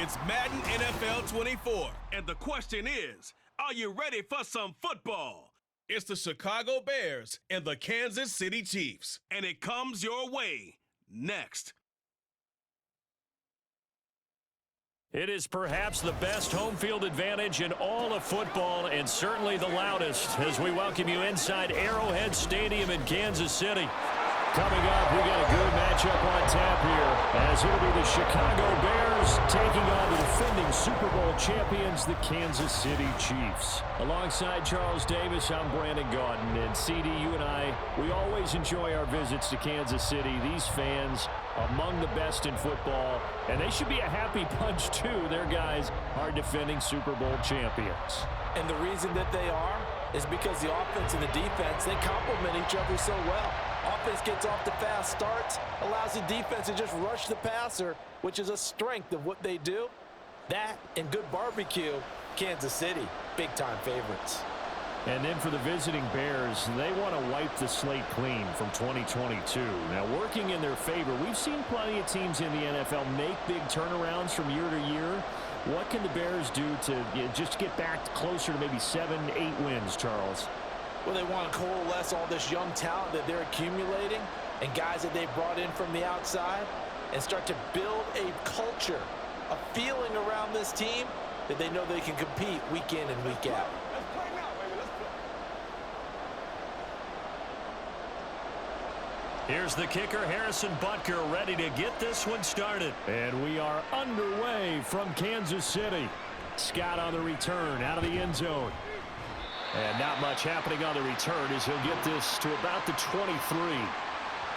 It's Madden NFL 24, and the question is, are you ready for some football? It's the Chicago Bears and the Kansas City Chiefs, and it comes your way next. It is perhaps the best home field advantage in all of football, and certainly the loudest, as we welcome you inside Arrowhead Stadium in Kansas City. Coming up, we got a good matchup on tap here, as it'll be the Chicago Bears taking on the defending Super Bowl champions, the Kansas City Chiefs. Alongside Charles Davis, I'm Brandon Gaudin, and CD, you and I, we always enjoy our visits to Kansas City. These fans, among the best in football, and they should be a happy bunch too. Their guys are defending Super Bowl champions. And the reason that they are is because the offense and the defense, they complement each other so well. Offense gets off to fast starts, allows the defense to just rush the passer, which is a strength of what they do. That and good barbecue, Kansas City, big-time favorites. And then for the visiting Bears, they want to wipe the slate clean from 2022. Now, working in their favor, we've seen plenty of teams in the NFL make big turnarounds from year to year. What can the Bears do to just get back closer to maybe 7, 8 wins, Charles? Well, they want to coalesce all this young talent that they're accumulating and guys that they've brought in from the outside and start to build a culture, a feeling around this team that they know they can compete week in and week out. Here's the kicker, Harrison Butker, ready to get this one started. And we are underway from Kansas City. Scott on the return, out of the end zone. And not much happening on the return as he'll get this to about the 23.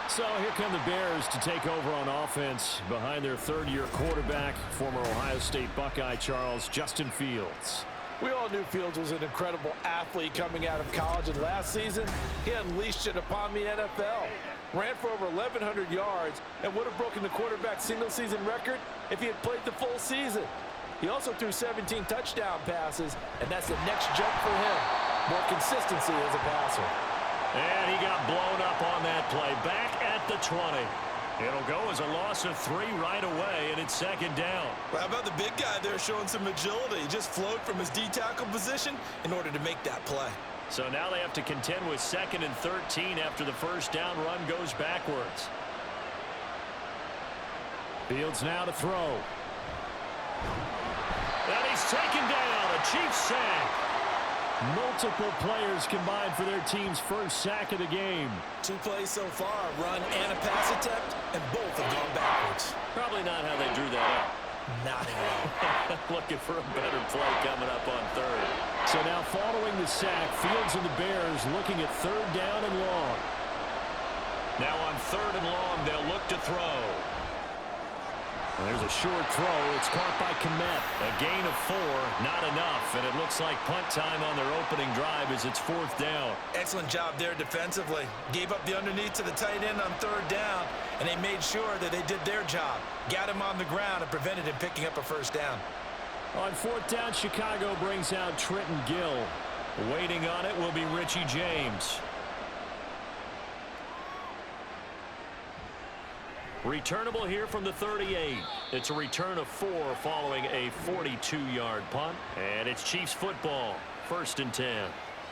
So here come the Bears to take over on offense behind their third-year quarterback, former Ohio State Buckeye Charles Justin Fields. We all knew Fields was an incredible athlete coming out of college, and last season he unleashed it upon the NFL. Ran for over 1,100 yards and would have broken the quarterback single-season record if he had played the full season. He also threw 17 touchdown passes, and that's the next jump for him. More consistency as a passer. And he got blown up on that play. Back at the 20. It'll go as a loss of 3 right away, and it's second down. Well, how about the big guy there showing some agility? He just flowed from his D-tackle position in order to make that play. So now they have to contend with 2nd and 13 after the first down run goes backwards. Fields now to throw. And he's taken down. A Chiefs sack. Multiple players combined for their team's first sack of the game. 2 plays so far, a run and a pass attempt, and both have gone backwards. Probably not how they drew that up. Not at all. Looking for a better play coming up on third. So now following the sack, Fields and the Bears looking at 3rd down and long. Now on 3rd and long, they'll look to throw. There's a short throw. It's caught by Kmet. A gain of 4, not enough. And it looks like punt time on their opening drive as it's 4th down. Excellent job there defensively. Gave up the underneath to the tight end on 3rd down, and they made sure that they did their job. Got him on the ground and prevented him picking up a first down. On 4th down, Chicago brings out Trenton Gill. Waiting on it will be Richie James. Returnable here from the 38. It's a return of 4 following a 42-yard punt. And it's Chiefs football, 1st and 10.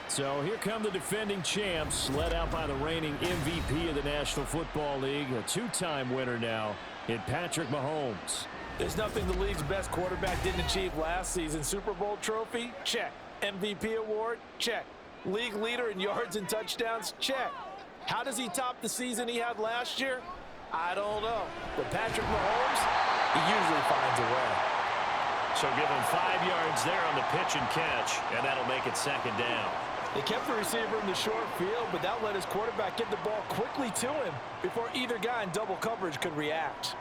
So here come the defending champs, led out by the reigning MVP of the National Football League, a 2-time winner now in Patrick Mahomes. There's nothing the league's best quarterback didn't achieve last season. Super Bowl trophy? Check. MVP award? Check. League leader in yards and touchdowns? Check. How does he top the season he had last year? I don't know. But Patrick Mahomes, he usually finds a way. So give him 5 yards there on the pitch and catch, and that'll make it 2nd down. They kept the receiver in the short field, but that let his quarterback get the ball quickly to him before either guy in double coverage could react.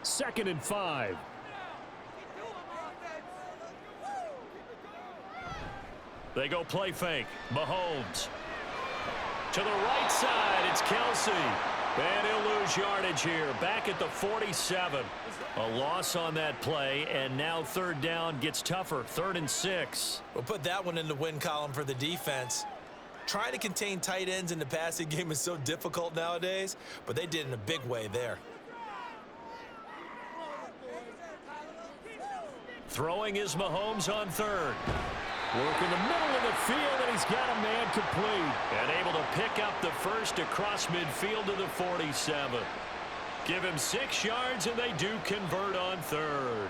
2nd and 5. They go play fake. Mahomes. To the right side, it's Kelsey. And he'll lose yardage here. Back at the 47. A loss on that play, and now 3rd down gets tougher. 3rd and 6. We'll put that one in the win column for the defense. Trying to contain tight ends in the passing game is so difficult nowadays, but they did in a big way there. Throwing is Mahomes on third. Work in the middle of the field, and he's got a man complete. And able to pick up the first across midfield to the 47. Give him 6 yards, and they do convert on third.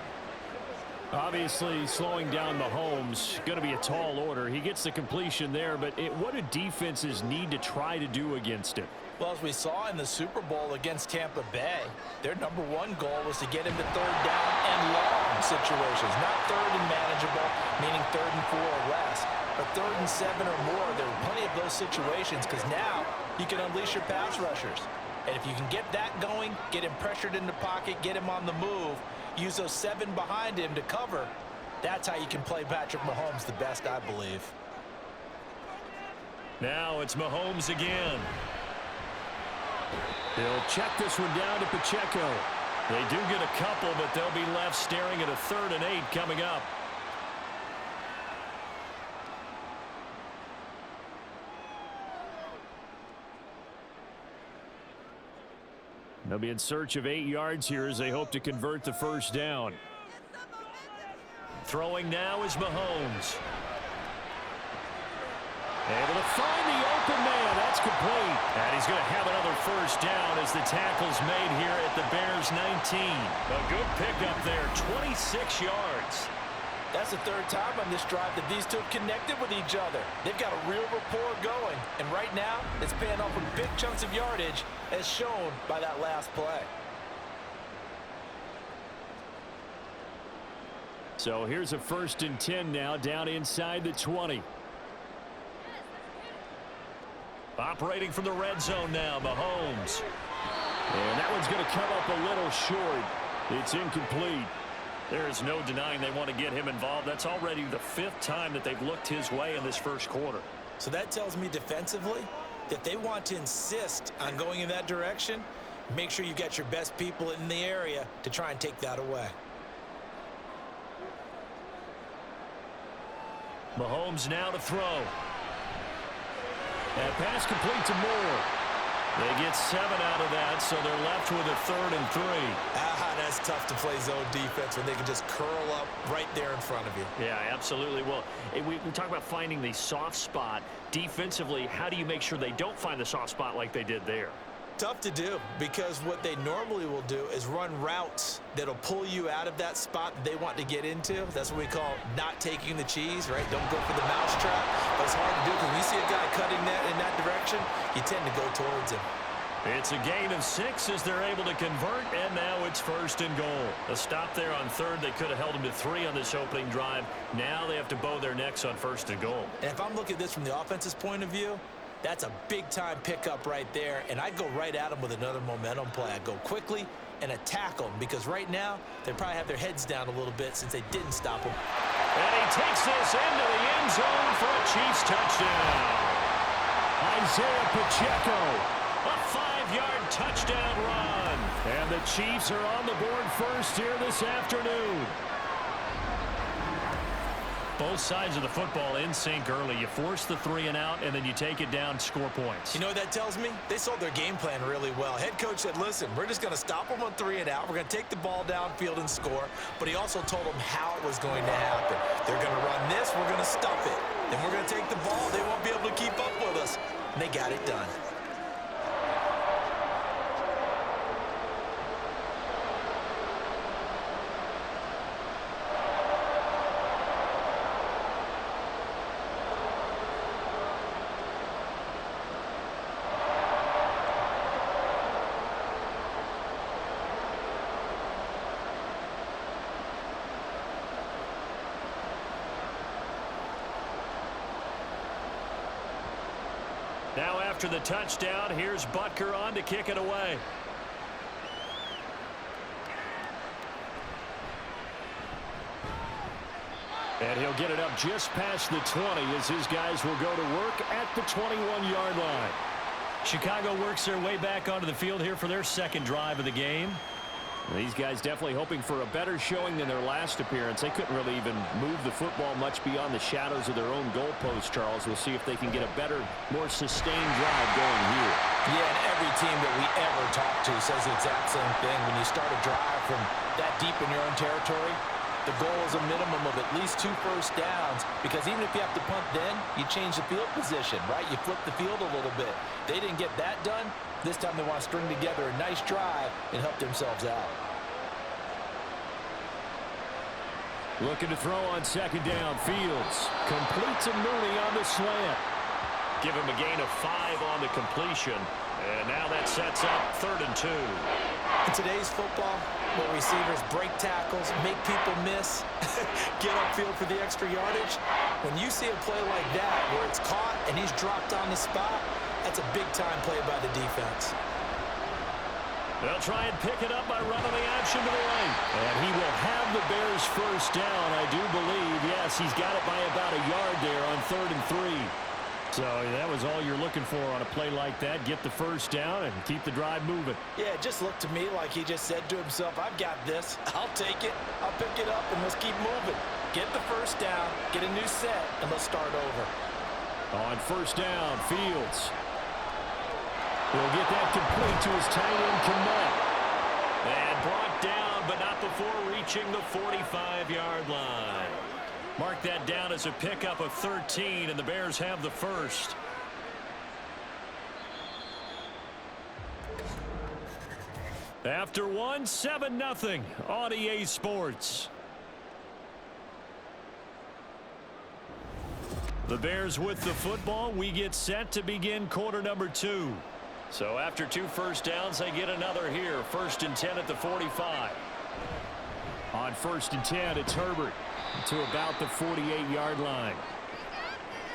Obviously, slowing down Mahomes, going to be a tall order. He gets the completion there, but what do defenses need to try to do against him? Well, as we saw in the Super Bowl against Tampa Bay, their #1 goal was to get him to third down and long situations. Not third and manageable, meaning 3rd and 4 or less, but 3rd and 7 or more. There were plenty of those situations because now you can unleash your pass rushers. And if you can get that going, get him pressured in the pocket, get him on the move, use those 7 behind him to cover, that's how you can play Patrick Mahomes the best, I believe. Now it's Mahomes again. He'll check this one down to Pacheco. They do get a couple, but they'll be left staring at a 3rd and 8 coming up. They'll be in search of 8 yards here as they hope to convert the first down. Throwing now is Mahomes. Able to find the open man. That's complete. And he's going to have another first down as the tackle's made here at the Bears 19. A good pickup there, 26 yards. That's the 3rd time on this drive that these two have connected with each other. They've got a real rapport going. And right now, it's paying off with big chunks of yardage as shown by that last play. So here's a 1st and 10 now down inside the 20. Operating from the red zone now, Mahomes. And that one's going to come up a little short. It's incomplete. There is no denying they want to get him involved. That's already the 5th time that they've looked his way in this first quarter. So that tells me defensively that they want to insist on going in that direction. Make sure you got your best people in the area to try and take that away. Mahomes now to throw. And pass complete to Moore. They get 7 out of that, so they're left with a 3rd and 3. That's tough to play zone defense when they can just curl up right there in front of you. Yeah, absolutely. Well, we talk about finding the soft spot. Defensively, how do you make sure they don't find the soft spot like they did there? Tough to do because what they normally will do is run routes that'll pull you out of that spot that they want to get into. That's what we call not taking the cheese, right? Don't go for the mousetrap. But it's hard to do because when you see a guy cutting that in that direction, you tend to go towards him. It's a gain of 6 as they're able to convert, and now it's 1st and goal. A stop there on 3rd. They could have held them to 3 on this opening drive. Now they have to bow their necks on 1st and goal. And if I'm looking at this from the offense's point of view, that's a big-time pickup right there, and I go right at them with another momentum play. I go quickly and attack them because right now they probably have their heads down a little bit since they didn't stop them. And he takes this into the end zone for a Chiefs touchdown. Isaiah Pacheco. A 5-yard touchdown run. And the Chiefs are on the board first here this afternoon. Both sides of the football in sync early. You force the 3 and out, and then you take it down, score points. You know what that tells me? They sold their game plan really well. Head coach said, listen, we're just going to stop them on 3 and out. We're going to take the ball downfield and score. But he also told them how it was going to happen. They're going to run this. We're going to stuff it. Then we're going to take the ball. They won't be able to keep up with us. And they got it done. Now after the touchdown, here's Butker on to kick it away. And he'll get it up just past the 20 as his guys will go to work at the 21-yard line. Chicago works their way back onto the field here for their 2nd drive of the game. These guys definitely hoping for a better showing than their last appearance. They couldn't really even move the football much beyond the shadows of their own goalpost, Charles. We'll see if they can get a better, more sustained drive going here. Yeah, and every team that we ever talk to says the exact same thing. When you start a drive from that deep in your own territory, The goal is a minimum of at least 2 first downs, because even if you have to punt then, you change the field position, right? You flip the field a little bit. They didn't get that done. This time they want to string together a nice drive and help themselves out. Looking to throw on second down. Fields completes a Mooney on the slant. Give him a gain of 5 on the completion. And now that sets up 3rd and 2. In today's football, where receivers break tackles, make people miss, get upfield for the extra yardage, when you see a play like that where it's caught and he's dropped on the spot, that's a big-time play by the defense. They'll try and pick it up by running the option to the right. And he will have the Bears first down, I do believe. Yes, he's got it by about a yard there on 3rd and 3. So that was all you're looking for on a play like that. Get the first down and keep the drive moving. Yeah, it just looked to me like he just said to himself, I've got this. I'll take it. I'll pick it up, and let's keep moving. Get the first down, get a new set, and let's start over. On first down, Fields. He'll get that complete to his tight end, Kmet. And brought down, but not before reaching the 45-yard line. Mark that down as a pickup of 13, and the Bears have the first. After one, 7-0 on EA Sports. The Bears with the football. We get set to begin quarter number 2. So after 2 first downs, they get another here. 1st and 10 at the 45. On 1st and 10, it's Herbert to about the 48-yard line.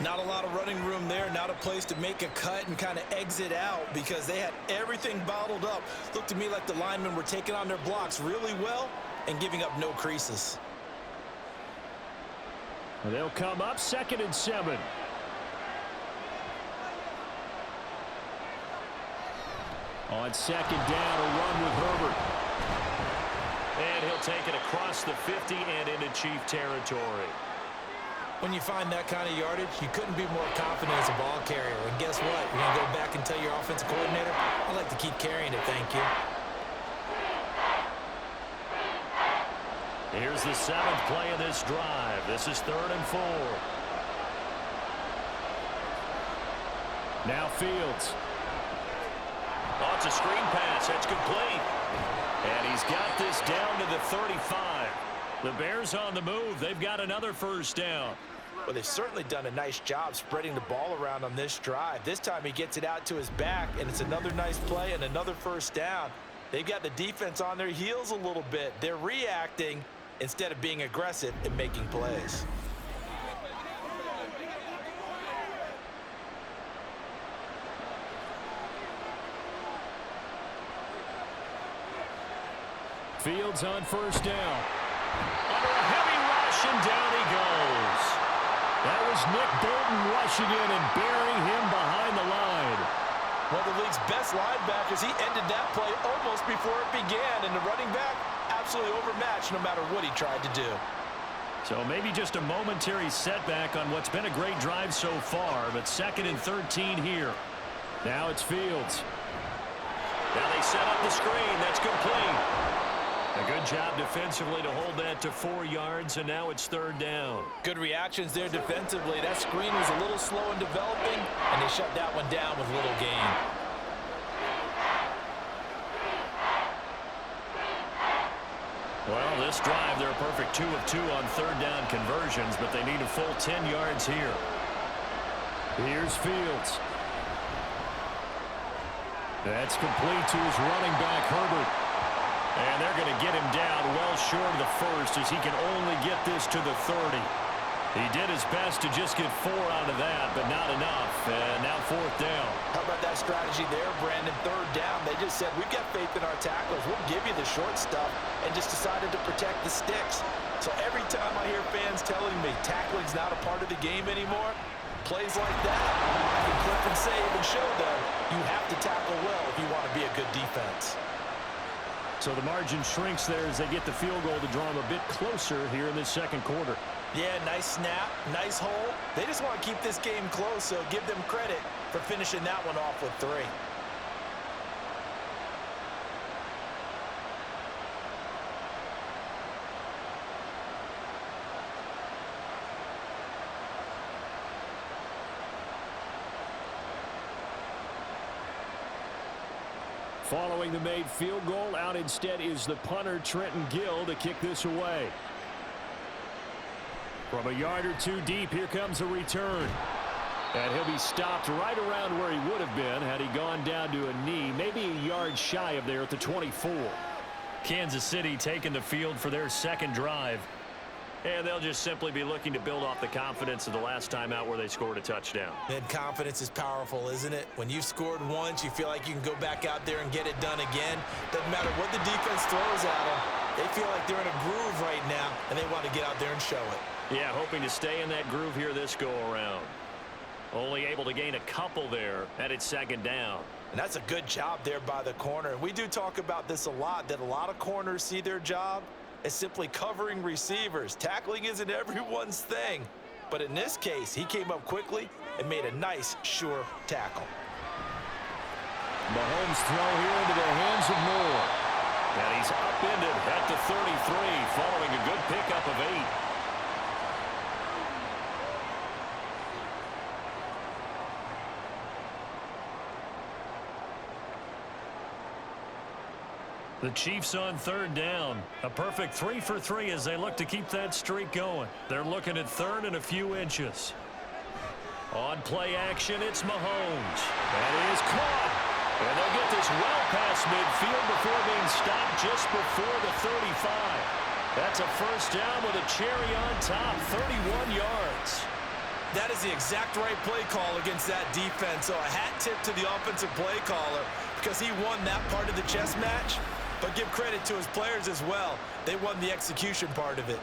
Not a lot of running room there. Not a place to make a cut and kind of exit out because they had everything bottled up. Looked to me like the linemen were taking on their blocks really well and giving up no creases. They'll come up 2nd and 7. On 2nd down, a run with Herbert. And he'll take it across the 50 and into Chief territory. When you find that kind of yardage, you couldn't be more confident as a ball carrier. And guess what? You're going to go back and tell your offensive coordinator, I'd like to keep carrying it, thank you. Here's the 7th play of this drive. This is 3rd and 4. Now Fields. Oh, it's a screen pass. That's complete. And he's got this down to the 35. The Bears on the move. They've got another first down. Well, they've certainly done a nice job spreading the ball around on this drive. This time he gets it out to his back, and it's another nice play and another first down. They've got the defense on their heels a little bit. They're reacting instead of being aggressive and making plays. Fields on first down. Under a heavy rush, and down he goes. That was Nick Bolton rushing in and burying him behind the line. One of the league's best linebackers, he ended that play almost before it began, and the running back absolutely overmatched no matter what he tried to do. So maybe just a momentary setback on what's been a great drive so far, but 2nd and 13 here. Now it's Fields. Now they set up the screen. That's complete. A good job defensively to hold that to 4 yards, and now it's 3rd down. Good reactions there defensively. That screen was a little slow in developing, and they shut that one down with little gain. Well, this drive, they're a perfect 2 of 2 on 3rd down conversions, but they need a full 10 yards here. Here's Fields. That's complete to his running back, Herbert. And they're going to get him down well short of the first as he can only get this to the 30. He did his best to just get 4 out of that, but not enough. And now 4th down. How about that strategy there, Brandon? 3rd down. They just said, we've got faith in our tacklers. We'll give you the short stuff, and just decided to protect the sticks. So every time I hear fans telling me tackling's not a part of the game anymore, plays like that, I can clip and save and show them you have to tackle well if you want to be a good defense. So the margin shrinks there as they get the field goal to draw them a bit closer here in this 2nd quarter. Yeah, nice snap, nice hold. They just want to keep this game close, so give them credit for finishing that one off with 3. Following the made field goal, out instead is the punter, Trenton Gill, to kick this away. From a yard or two deep, here comes a return. And he'll be stopped right around where he would have been had he gone down to a knee, maybe a yard shy of there at the 24. Kansas City taking the field for their second drive. And they'll just simply be looking to build off the confidence of the last time out where they scored a touchdown. And confidence is powerful, isn't it? When you've scored once, you feel like you can go back out there and get it done again. Doesn't matter what the defense throws at them. They feel like they're in a groove right now, and they want to get out there and show it. Yeah, hoping to stay in that groove here this go-around. Only able to gain a couple there, and it's second down. And that's a good job there by the corner. And we do talk about this a lot, that a lot of corners see their job as simply covering receivers. Tackling isn't everyone's thing. But in this case, he came up quickly and made a nice, sure tackle. Mahomes throw here into the hands of Moore. And he's upended at the 33 following a good pickup of 8. The Chiefs on third down. A perfect 3 for 3 as they look to keep that streak going. They're looking at third and a few inches. On play action, it's Mahomes. That is caught. And they'll get this well past midfield before being stopped just before the 35. That's a first down with a cherry on top, 31 yards. That is the exact right play call against that defense. So a hat tip to the offensive play caller because he won that part of the chess match. But give credit to his players as well. They won the execution part of it.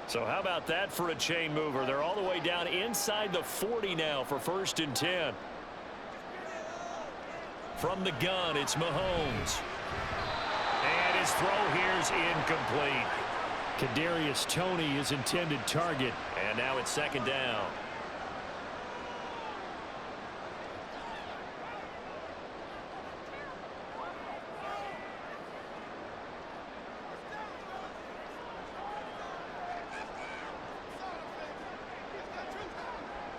So how about that for a chain mover? They're all the way down inside the 40 now for 1st and 10. From the gun, it's Mahomes. And his throw here's incomplete. Kadarius Toney, his intended target. And now it's second down.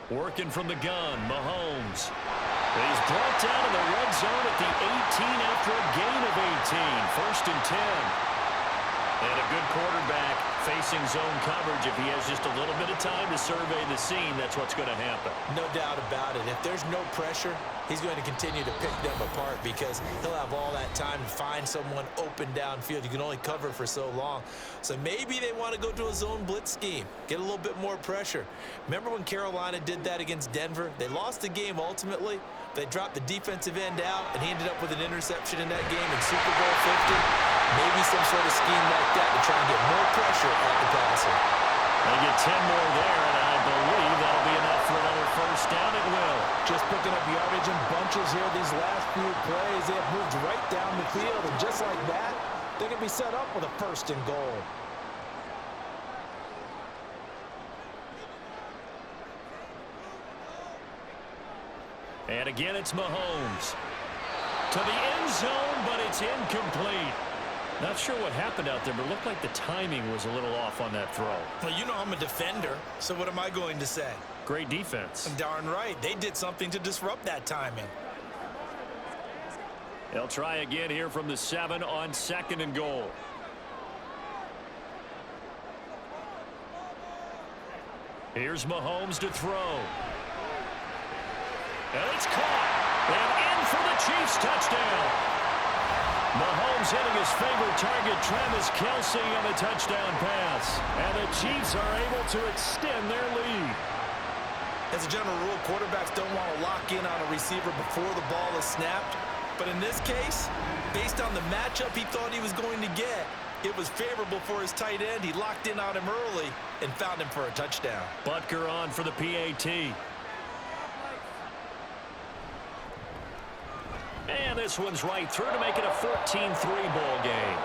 Working from the gun, Mahomes. He's brought down in the red zone at the 18 after a gain of 18. 1st and 10. And a good quarterback facing zone coverage. If he has just a little bit of time to survey the scene, that's what's going to happen. No doubt about it. If there's no pressure, he's going to continue to pick them apart because he'll have all that time to find someone open downfield. You can only cover for so long. So maybe they want to go to a zone blitz scheme, get a little bit more pressure. Remember when Carolina did that against Denver? They lost the game ultimately. They dropped the defensive end out, and he ended up with an interception in that game in Super Bowl 50. Maybe some sort of scheme like that to try and get more pressure at the passer. They get 10 more there, and I believe that'll be enough for another first down. It will. Just picking up yardage in bunches here these last few plays. They have moved right down the field, and just like that, they can be set up with a 1st and goal. And again, it's Mahomes. To the end zone, but it's incomplete. Not sure what happened out there, but it looked like the timing was a little off on that throw. Well, you know I'm a defender, so what am I going to say? Great defense. Darn right. They did something to disrupt that timing. They'll try again here from the 7 on 2nd and goal. Here's Mahomes to throw. And it's caught. And in for the Chiefs touchdown. Mahomes hitting his favorite target, Travis Kelce, on the touchdown pass. And the Chiefs are able to extend their lead. As a general rule, quarterbacks don't want to lock in on a receiver before the ball is snapped. But in this case, based on the matchup he thought he was going to get, it was favorable for his tight end. He locked in on him early and found him for a touchdown. Butker on for the PAT. And this one's right through to make it a 14-3 ball game.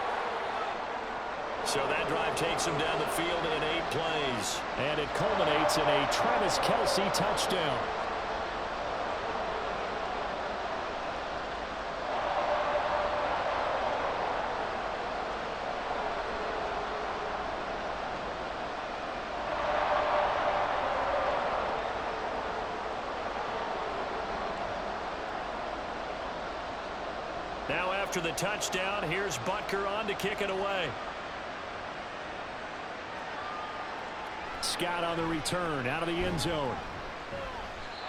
So that drive takes him down the field in 8 plays. And it culminates in a Travis Kelce touchdown. Now after the touchdown, here's Butker on to kick it away. Scott on the return out of the end zone.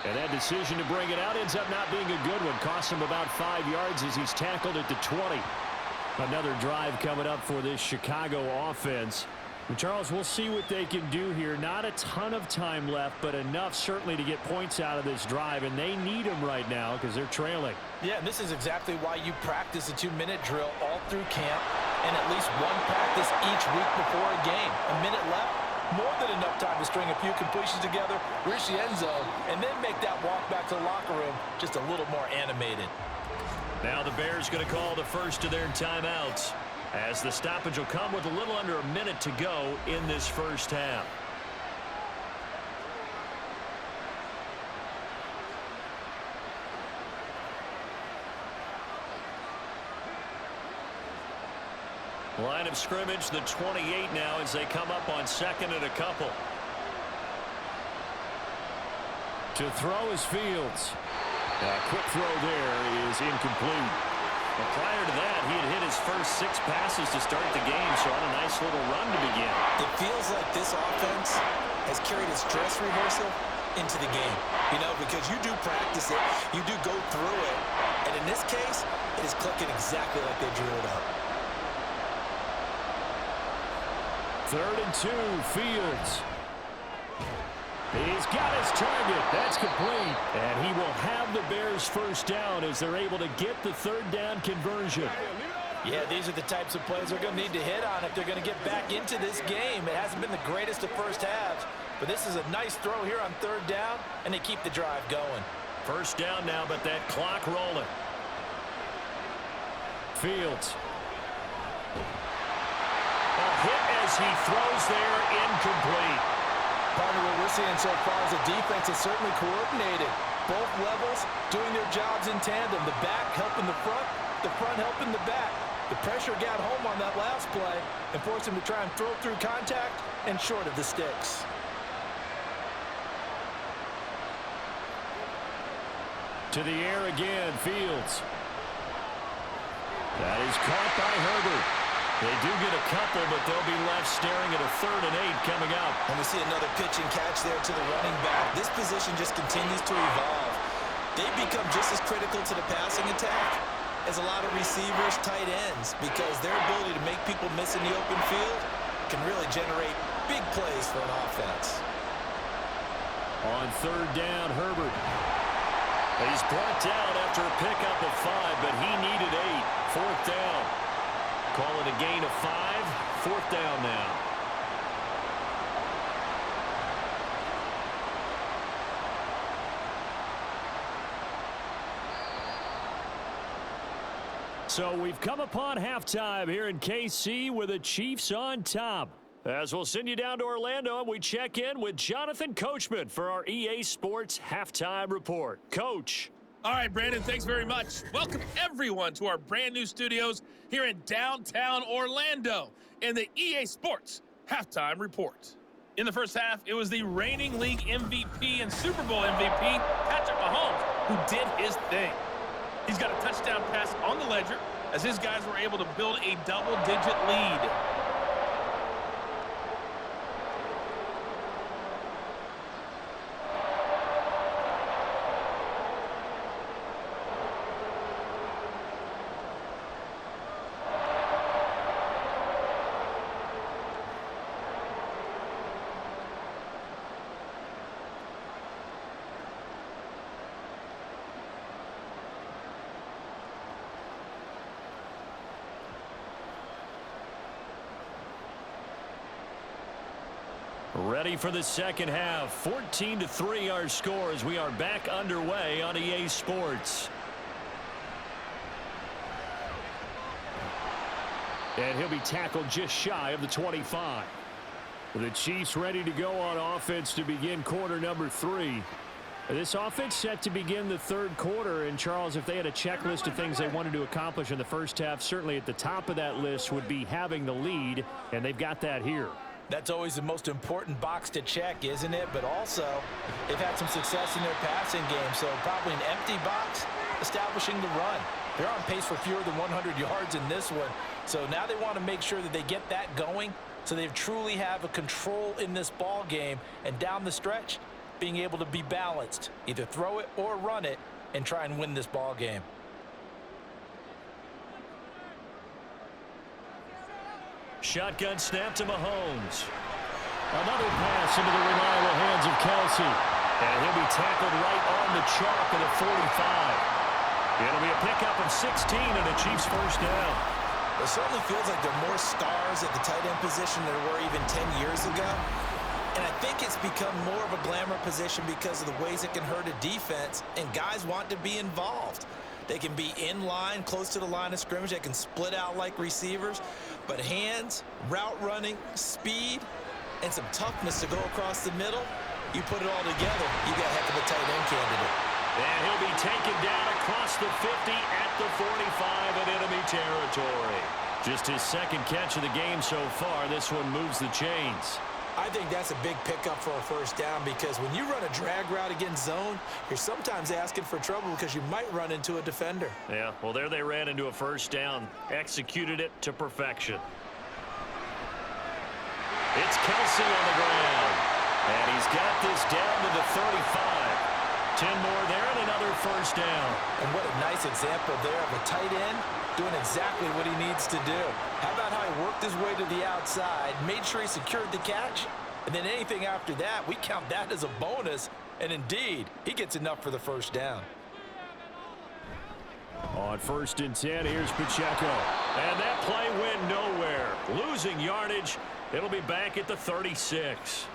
And that decision to bring it out ends up not being a good one. Costs him about 5 yards as he's tackled at the 20. Another drive coming up for this Chicago offense. And Charles, we'll see what they can do here. Not a ton of time left, but enough certainly to get points out of this drive. And they need them right now because they're trailing. Yeah, and this is exactly why you practice a 2-minute drill all through camp and at least one practice each week before a game. A minute left, more than enough time to string a few completions together, reach the end zone, and then make that walk back to the locker room just a little more animated. Now the Bears going to call the first of their timeouts, as the stoppage will come with a little under a minute to go in this first half. Line of scrimmage, the 28 now as they come up on second and a couple. To throw is Fields. A quick throw there is incomplete. But prior to that, he had hit his first 6 passes to start the game, so on a nice little run to begin. It feels like this offense has carried its dress rehearsal into the game. You know, because you do practice it, you do go through it, and in this case, it is clicking exactly like they drew it up. 3rd and 2, Fields. He's got his target. That's complete. And he will have the Bears first down as they're able to get the 3rd down conversion. Yeah, these are the types of plays they're going to need to hit on if they're going to get back into this game. It hasn't been the greatest of first halves, but this is a nice throw here on 3rd down, and they keep the drive going. First down now, but that clock rolling. Fields. A hit as he throws there, incomplete. Partner, what we're seeing so far is the defense is certainly coordinated. Both levels doing their jobs in tandem. The back helping the front helping the back. The pressure got home on that last play and forced him to try and throw through contact and short of the sticks. To the air again, Fields. That is caught by Herbert. They do get a couple, but they'll be left staring at a 3rd and 8 coming up. And we see another pitch and catch there to the running back. This position just continues to evolve. They become just as critical to the passing attack as a lot of receivers, tight ends, because their ability to make people miss in the open field can really generate big plays for an offense. On 3rd down, Herbert. He's brought down after a pickup of 5, but he needed 8. 4th down. Call it a gain of 5. 4th down now. So we've come upon halftime here in KC with the Chiefs on top. As we'll send you down to Orlando, and we check in with Jonathan Coachman for our EA Sports Halftime Report. Coach. All right, Brandon, thanks very much. Welcome, everyone, to our brand-new studios here in downtown Orlando in the EA Sports Halftime Report. In the first half, it was the reigning league MVP and Super Bowl MVP, Patrick Mahomes, who did his thing. He's got a touchdown pass on the ledger as his guys were able to build a double-digit lead. Ready for the second half. 14-3 our score as we are back underway on EA Sports. And he'll be tackled just shy of the 25. The Chiefs ready to go on offense to begin quarter number 3. This offense set to begin the 3rd quarter. And, Charles, if they had a checklist of things they wanted to accomplish in the first half, certainly at the top of that list would be having the lead, and they've got that here. That's always the most important box to check, isn't it? But also, they've had some success in their passing game, so probably an empty box establishing the run. They're on pace for fewer than 100 yards in this one. So now they want to make sure that they get that going so they truly have a control in this ball game, and down the stretch, being able to be balanced, either throw it or run it, and try and win this ball game. Shotgun snap to Mahomes. Another pass into the reliable hands of Kelsey. And he'll be tackled right on the chalk at the 45. It'll be a pickup of 16 and a Chiefs first down. It certainly feels like there are more stars at the tight end position than there were even 10 years ago. And I think it's become more of a glamour position because of the ways it can hurt a defense, and guys want to be involved. They can be in line, close to the line of scrimmage. They can split out like receivers. But hands, route running, speed, and some toughness to go across the middle, you put it all together, you got a heck of a tight end candidate. And he'll be taken down across the 50 at the 45 in enemy territory. Just his second catch of the game so far. This one moves the chains. I think that's a big pickup for a first down, because when you run a drag route against zone, you're sometimes asking for trouble because you might run into a defender. Yeah, well, there they ran into a first down. Executed it to perfection. It's Kelsey on the ground. And he's got this down to the 35. 10 more there and another first down. And what a nice example there of a tight end doing exactly what he needs to do. How about how he worked his way to the outside, made sure he secured the catch, and then anything after that, we count that as a bonus, and indeed, he gets enough for the first down. On 1st and 10, here's Pacheco. And that play went nowhere. Losing yardage. It'll be back at the 36.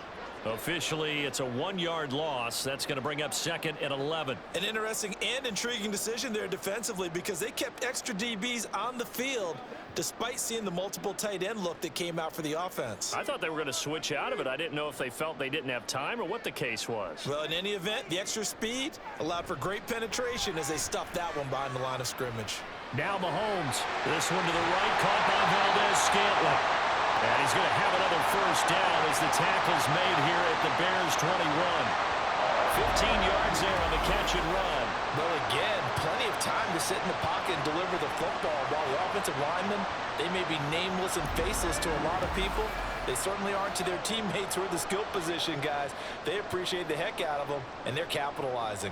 Officially, it's a 1-yard loss. That's going to bring up 2nd and 11. An interesting and intriguing decision there defensively, because they kept extra DBs on the field despite seeing the multiple tight end look that came out for the offense. I thought they were going to switch out of it. I didn't know if they felt they didn't have time or what the case was. Well, in any event, the extra speed allowed for great penetration as they stuffed that one behind the line of scrimmage. Now Mahomes. This one to the right, caught by Valdez-Scantling. And he's going to have another first down as the tackle's made here at the Bears 21. 15 yards there on the catch and run. Well, again, plenty of time to sit in the pocket and deliver the football, while the offensive linemen, they may be nameless and faceless to a lot of people. They certainly aren't to their teammates who are the skill position guys. They appreciate the heck out of them, and they're capitalizing.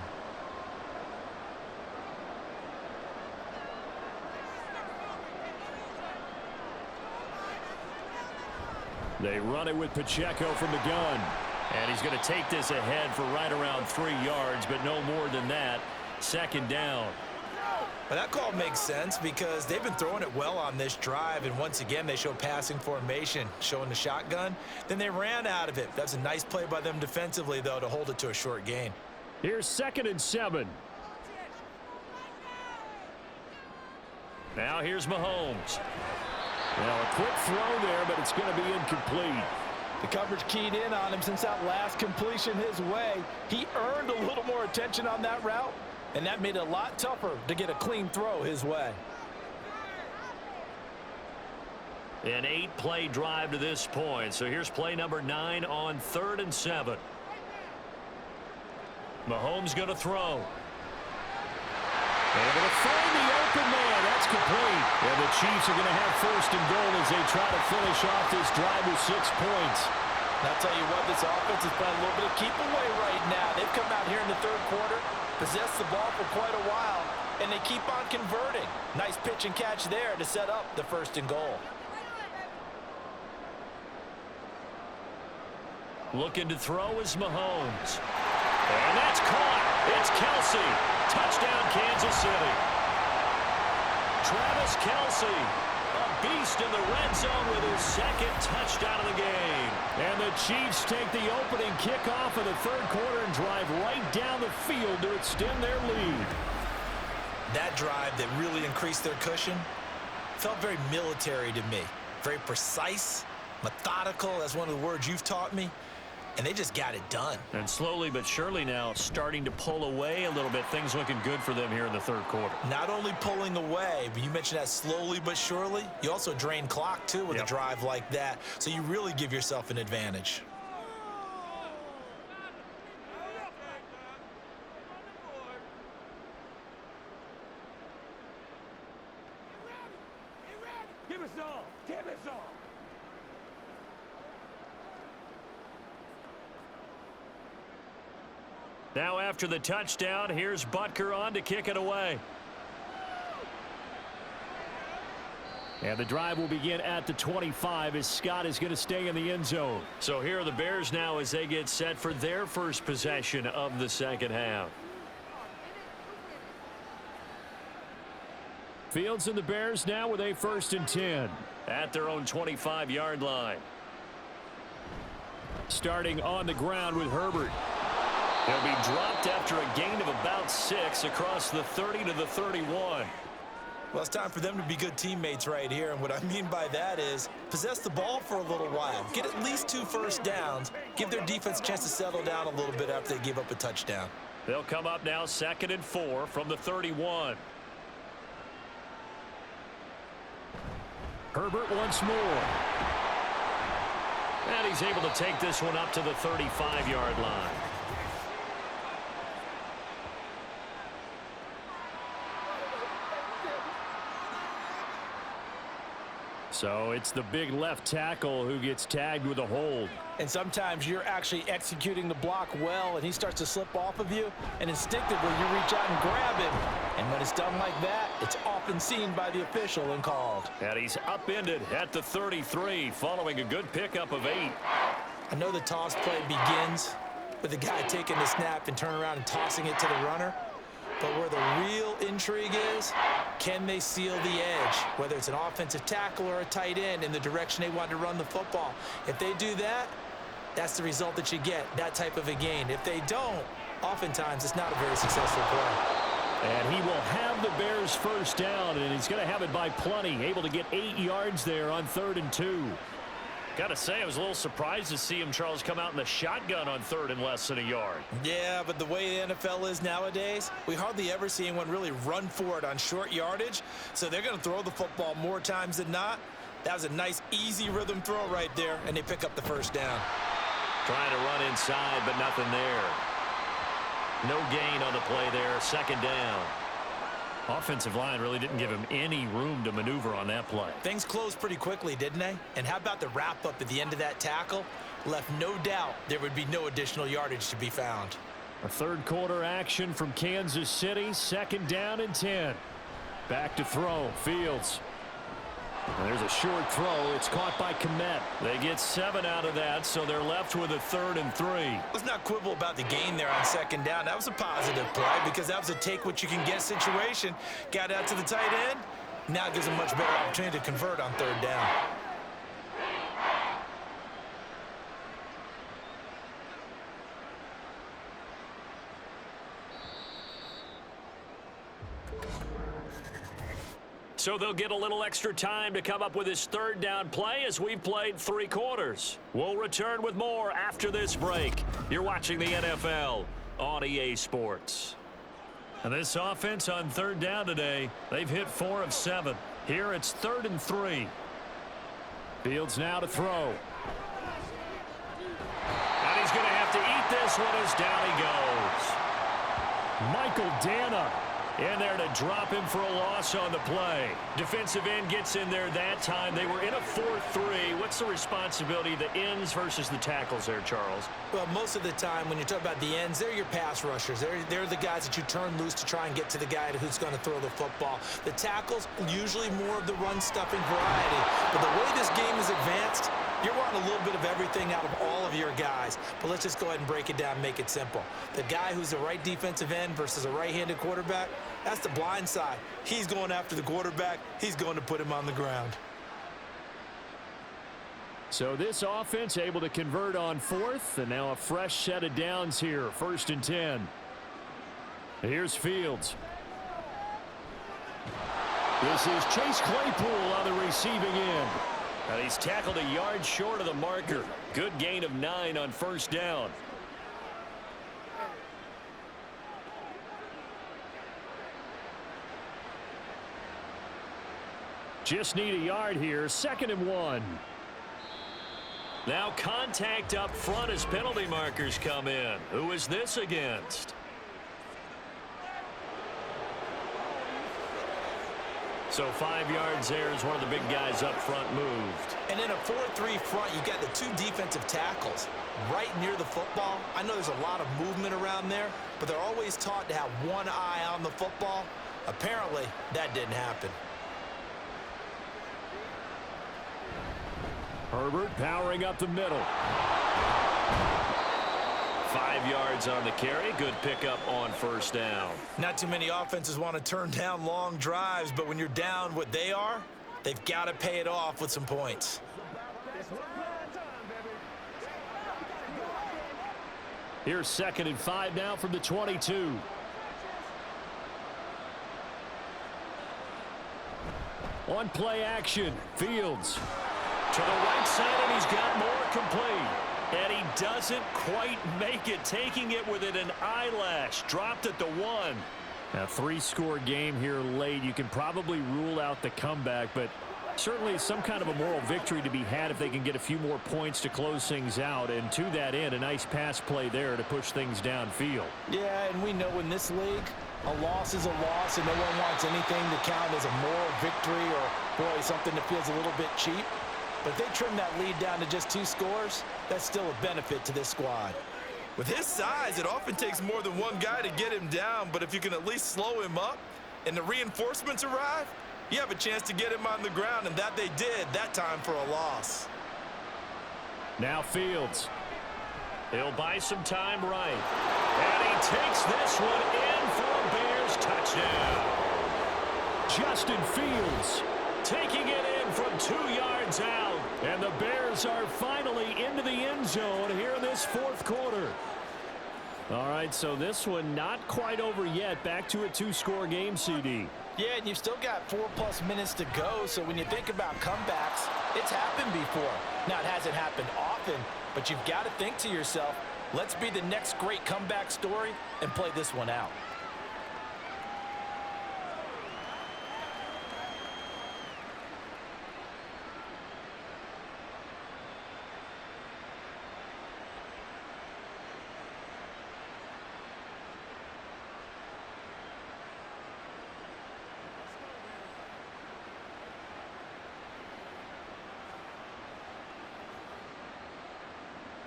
They run it with Pacheco from the gun. And he's going to take this ahead for right around 3 yards, but no more than that. 2nd down. Well, that call makes sense because they've been throwing it well on this drive, and once again they show passing formation, showing the shotgun. Then they ran out of it. That's a nice play by them defensively, though, to hold it to a short gain. Here's 2nd and 7. Now here's Mahomes. Well, a quick throw there, but it's going to be incomplete. The coverage keyed in on him since that last completion his way. He earned a little more attention on that route, and that made it a lot tougher to get a clean throw his way. An 8-play drive to this point. So here's play number 9 on 3rd and 7. Mahomes going to throw. Able to find the open man. That's complete. And the Chiefs are going to have 1st and goal as they try to finish off this drive with 6 points. And I'll tell you what, this offense is playing a little bit of keep away right now. They've come out here in the 3rd quarter, possessed the ball for quite a while, and they keep on converting. Nice pitch and catch there to set up the 1st and goal. Looking to throw is Mahomes. And that's caught. It's Kelsey. Touchdown, Kansas City. Travis Kelsey, a beast in the red zone with his 2nd touchdown of the game. And the Chiefs take the opening kickoff of the 3rd quarter and drive right down the field to extend their lead. That drive that really increased their cushion felt very military to me. Very precise, methodical, that's one of the words you've taught me. And they just got it done. And slowly but surely now starting to pull away a little bit. Things looking good for them here in the 3rd quarter. Not only pulling away, but you mentioned that slowly but surely. You also drain clock, too, with a drive like that. So you really give yourself an advantage. Give us all! Give us all! Now after the touchdown, here's Butker on to kick it away. And the drive will begin at the 25 as Scott is going to stay in the end zone. So here are the Bears now as they get set for their first possession of the second half. Fields and the Bears now with a 1st and 10 at their own 25-yard line. Starting on the ground with Herbert. He'll be dropped after a gain of about 6 across the 30 to the 31. Well, it's time for them to be good teammates right here, and what I mean by that is possess the ball for a little while. Get at least 2 first downs. Give their defense a chance to settle down a little bit after they give up a touchdown. They'll come up now 2nd and 4 from the 31. Herbert once more. And he's able to take this one up to the 35-yard line. So it's the big left tackle who gets tagged with a hold. And sometimes you're actually executing the block well, and he starts to slip off of you, and instinctively you reach out and grab him. And when it's done like that, it's often seen by the official and called. And he's upended at the 33 following a good pickup of 8. I know the toss play begins with the guy taking the snap and turning around and tossing it to the runner. But where the real intrigue is, can they seal the edge, whether it's an offensive tackle or a tight end in the direction they want to run the football? If they do that, that's the result that you get, that type of a gain. If they don't, oftentimes it's not a very successful play. And he will have the Bears first down, and he's going to have it by plenty, able to get 8 yards there on 3rd and 2. Got to say, I was a little surprised to see him, Charles, come out in the shotgun on 3rd and less than a yard. Yeah, but the way the NFL is nowadays, we hardly ever see anyone really run for it on short yardage. So they're going to throw the football more times than not. That was a nice, easy rhythm throw right there, and they pick up the first down. Trying to run inside, but nothing there. No gain on the play there, 2nd down. Offensive line really didn't give him any room to maneuver on that play. Things closed pretty quickly, didn't they? And how about the wrap-up at the end of that tackle? Left no doubt there would be no additional yardage to be found. A 3rd quarter action from Kansas City, 2nd down and 10. Back to throw, Fields. And there's a short throw. It's caught by Kmet. They get 7 out of that, so they're left with a 3rd and 3. Let's not quibble about the gain there on 2nd down. That was a positive play because that was a take-what-you-can-get situation. Got out to the tight end. Now it gives them much better opportunity to convert on 3rd down. So they'll get a little extra time to come up with his 3rd down play as we've played 3 quarters. We'll return with more after this break. You're watching the NFL on EA Sports. And this offense on 3rd down today, they've hit 4 of 7. Here it's 3rd and 3. Fields now to throw. And he's going to have to eat this one as down he goes. Michael Dana in there to drop him for a loss on the play. Defensive end gets in there that time. They were in a 4-3. What's the responsibility of the ends versus the tackles there, Charles? Well, most of the time when you talk about the ends, they're your pass rushers. They're the guys that you turn loose to try and get to the guy who's going to throw the football. The tackles, usually more of the run-stuffing variety. But the way this game is advanced, you're wanting a little bit of everything out of all of your guys. But let's just go ahead and break it down and make it simple. The guy who's the right defensive end versus a right-handed quarterback, that's the blind side. He's going after the quarterback. He's going to put him on the ground. So this offense able to convert on 4th, and now a fresh set of downs here, 1st and 10. Here's Fields. This is Chase Claypool on the receiving end. And he's tackled a yard short of the marker. Good gain of 9 on 1st down. Just need a yard here, 2nd and 1. Now contact up front as penalty markers come in. Who is this against? So 5 yards there as one of the big guys up front moved. And in a 4-3 front, you got the 2 defensive tackles right near the football. I know there's a lot of movement around there, but they're always taught to have one eye on the football. Apparently, that didn't happen. Herbert powering up the middle. 5 yards on the carry. Good pickup on first down. Not too many offenses want to turn down long drives, but when you're down what they are, they've got to pay it off with some points. Here's 2nd and 5 now from the 22. On play action, Fields to the right side, and he's got more complete. And he doesn't quite make it, taking it within an eyelash. Dropped at the 1. A 3-score game here late. You can probably rule out the comeback, but certainly some kind of a moral victory to be had if they can get a few more points to close things out. And to that end, a nice pass play there to push things downfield. Yeah, and we know in this league, a loss is a loss, and no one wants anything to count as a moral victory or, boy, something that feels a little bit cheap. But if they trim that lead down to just 2 scores, that's still a benefit to this squad. With his size, it often takes more than one guy to get him down, but if you can at least slow him up and the reinforcements arrive, you have a chance to get him on the ground, and that they did that time for a loss. Now Fields. He'll buy some time right. And he takes this one in for a Bears touchdown. Justin Fields taking it in from 2 yards out. And the Bears are finally into the end zone here in this 4th quarter. All right, so this one not quite over yet. Back to a 2-score game, CD. Yeah, and you've still got 4+ minutes to go, so when you think about comebacks, it's happened before. Now, it hasn't happened often, but you've got to think to yourself, let's be the next great comeback story and play this one out.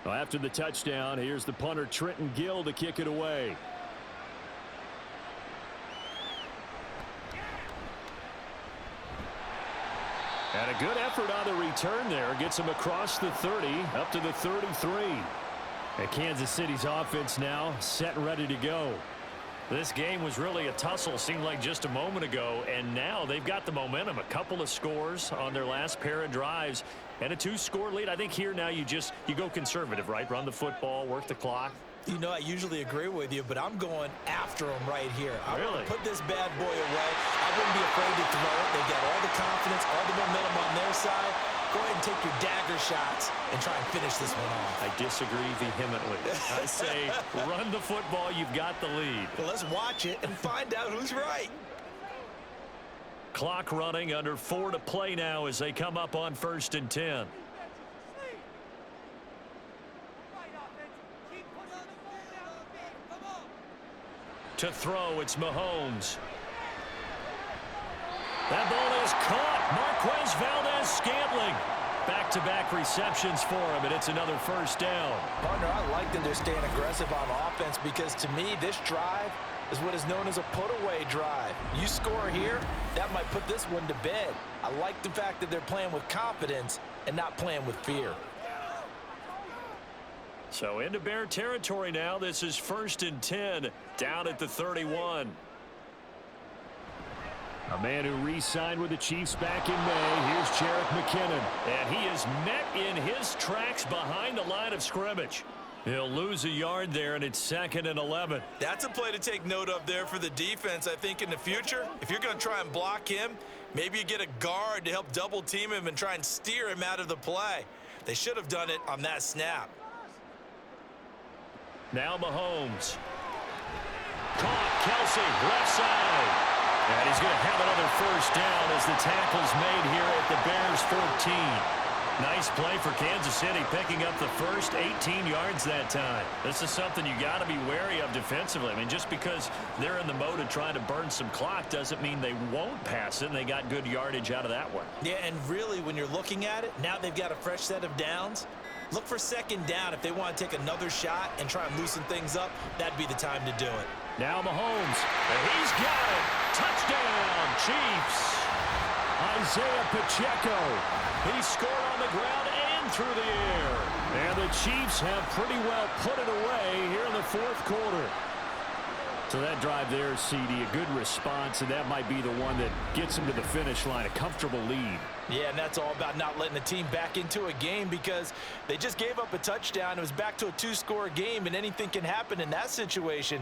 Well, after the touchdown, here's the punter Trenton Gill to kick it away. And a good effort on the return there. Gets him across the 30, up to the 33. And Kansas City's offense now set and ready to go. This game was really a tussle, seemed like just a moment ago, and now they've got the momentum. A couple of scores on their last pair of drives and a 2-score lead. I think here now you go conservative, right? Run the football, work the clock. You know, I usually agree with you, but I'm going after him right here. I really want to put this bad boy away. I wouldn't be afraid to throw it. They've got all the confidence, all the momentum on their side. Go ahead and take your dagger shots and try and finish this one off. I disagree vehemently. I say run the football. You've got the lead. Well, let's watch it and find out who's right. Clock running, under 4 to play now as they come up on 1st and 10. To throw, it's Mahomes. That ball is caught. Marquez Valdes-Scantling. Back-to-back receptions for him, and it's another first down. Partner, I like that they're staying aggressive on offense because, to me, this drive is what is known as a put-away drive. You score here, that might put this one to bed. I like the fact that they're playing with confidence and not playing with fear. So into Bear territory now. This is 1st and 10 down at the 31. A man who re-signed with the Chiefs back in May. Here's Jerick McKinnon. And he is met in his tracks behind the line of scrimmage. He'll lose a yard there, and it's 2nd and 11. That's a play to take note of there for the defense. I think in the future, if you're going to try and block him, maybe you get a guard to help double-team him and try and steer him out of the play. They should have done it on that snap. Now Mahomes. Caught, Kelsey, left side. And he's going to have another first down as the tackle's made here at the Bears 14. Nice play for Kansas City, picking up the first 18 yards that time. This is something you got to be wary of defensively. I mean, just because they're in the mode of trying to burn some clock doesn't mean they won't pass it, and they got good yardage out of that one. Yeah, and really, when you're looking at it, now they've got a fresh set of downs. Look for second down. If they want to take another shot and try and loosen things up, that'd be the time to do it. Now Mahomes, and he's got it. Touchdown, Chiefs. Isaiah Pacheco. He scored on the ground and through the air. And the Chiefs have pretty well put it away here in the fourth quarter. So that drive there, CD, a good response, and that might be the one that gets them to the finish line, a comfortable lead. Yeah, and that's all about not letting the team back into a game because they just gave up a touchdown. It was back to a two-score game, and anything can happen in that situation.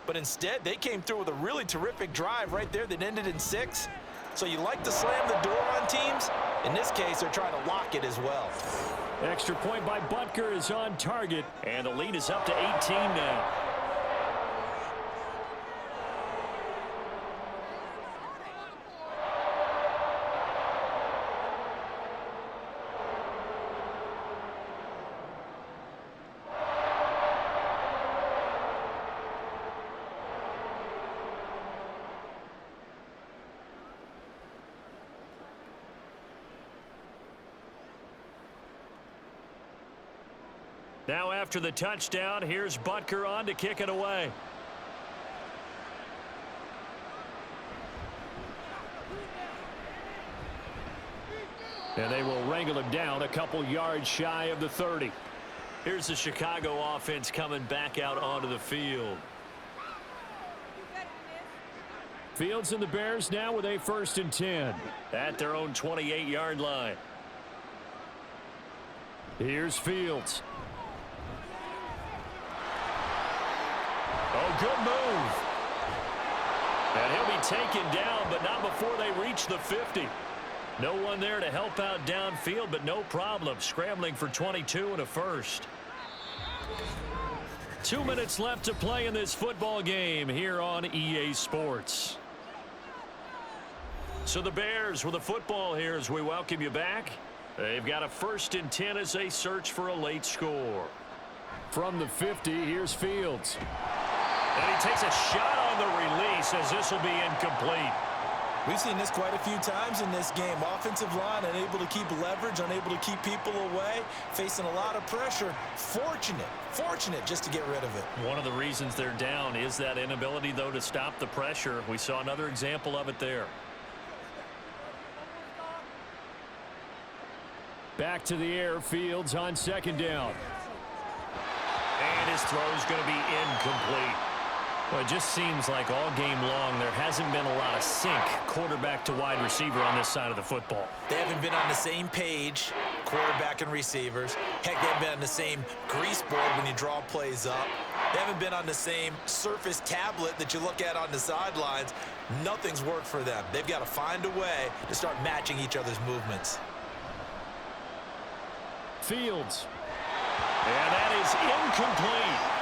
But instead, they came through with a really terrific drive right there that ended in 6. So you like to slam the door on teams. In this case, they're trying to lock it as well. Extra point by Butker is on target, and the lead is up to 18 now. Now after the touchdown, here's Butker on to kick it away. And they will wrangle him down a couple yards shy of the 30. Here's the Chicago offense coming back out onto the field. Fields and the Bears now with a 1st and 10 at their own 28-yard line. Here's Fields. Oh, good move. And he'll be taken down, but not before they reach the 50. No one there to help out downfield, but no problem. Scrambling for 22 and a first. 2 minutes left to play in this football game here on EA Sports. So the Bears with a football here as we welcome you back. They've got a 1st and 10 as they search for a late score. From the 50, here's Fields. And he takes a shot on the release as this will be incomplete. We've seen this quite a few times in this game. Offensive line unable to keep leverage, unable to keep people away, facing a lot of pressure. Fortunate just to get rid of it. One of the reasons they're down is that inability, though, to stop the pressure. We saw another example of it there. Back to the air, Fields on 2nd down. And his throw is going to be incomplete. Well, it just seems like all game long there hasn't been a lot of sync quarterback to wide receiver on this side of the football. They haven't been on the same page, quarterback and receivers. Heck, they haven't been on the same grease board when you draw plays up. They haven't been on the same surface tablet that you look at on the sidelines. Nothing's worked for them. They've got to find a way to start matching each other's movements. Fields. And that is incomplete.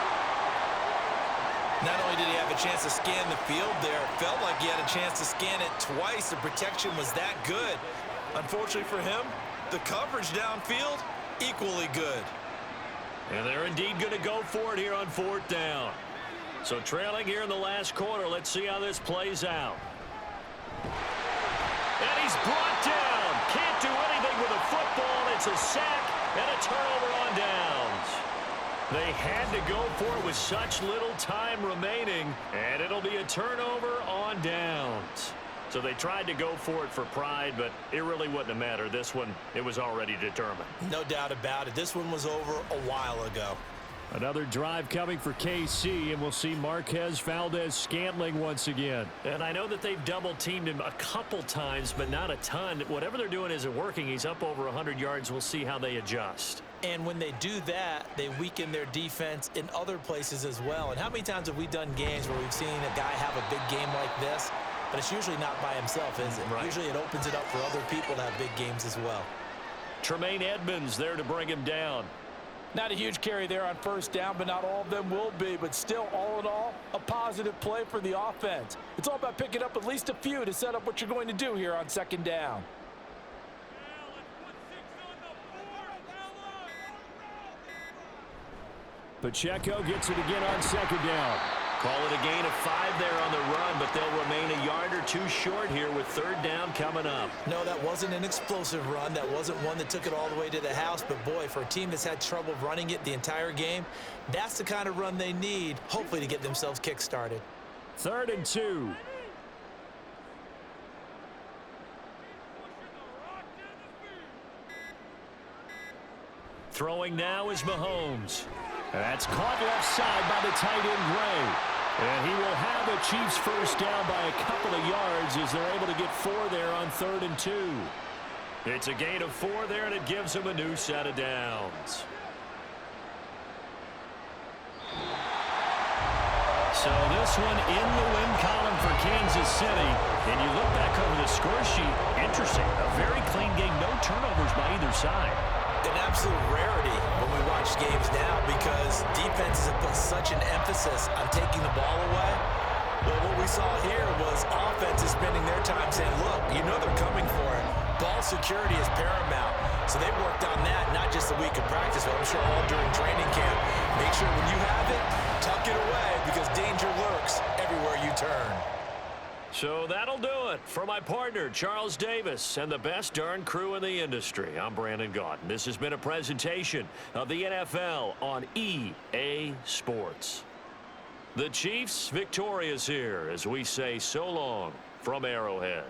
Not only did he have a chance to scan the field there, it felt like he had a chance to scan it twice. The protection was that good. Unfortunately for him, the coverage downfield, equally good. And they're indeed going to go for it here on 4th down. So trailing here in the last quarter, let's see how this plays out. And he's brought down. Can't do anything with a football. It's a sack and a turnover on downs. They had to go for it with such little time remaining, and it'll be a turnover on downs. So they tried to go for it for pride, but it really wouldn't have mattered. This one, it was already determined. No doubt about it. This one was over a while ago. Another drive coming for KC, and we'll see Marquez Valdez-Scantling once again. And I know that they've double-teamed him a couple times, but not a ton. Whatever they're doing isn't working. He's up over 100 yards. We'll see how they adjust. And when they do that, they weaken their defense in other places as well. And how many times have we done games where we've seen a guy have a big game like this, but it's usually not by himself, is it? Right. Usually it opens it up for other people to have big games as well. Tremaine Edmonds there to bring him down. Not a huge carry there on 1st down, but not all of them will be. But still, all in all, a positive play for the offense. It's all about picking up at least a few to set up what you're going to do here on 2nd down. Pacheco gets it again on second down. Call it a gain of 5 there on the run, but they'll remain a yard or two short here with third down coming up. No, that wasn't an explosive run. That wasn't one that took it all the way to the house. But, boy, for a team that's had trouble running it the entire game, that's the kind of run they need, hopefully, to get themselves kick-started. 3rd and 2. Throwing now is Mahomes. That's caught left side by the tight end, Gray. And he will have the Chiefs first down by a couple of yards as they're able to get 4 there on 3rd and 2. It's a gain of 4 there, and it gives them a new set of downs. So this one in the win column for Kansas City. And you look back over the score sheet, interesting. A very clean game, no turnovers by either side. An absolute rarity when we watch games now because defenses have put such an emphasis on taking the ball away. Well, what we saw here was offenses spending their time saying, look, you know they're coming for it. Ball security is paramount. So they worked on that, not just a week of practice, but I'm sure all during training camp. Make sure when you have it, tuck it away because danger lurks everywhere you turn. So that'll do it for my partner, Charles Davis, and the best darn crew in the industry. I'm Brandon Gaudin. This has been a presentation of the NFL on EA Sports. The Chiefs victorious here as we say so long from Arrowhead.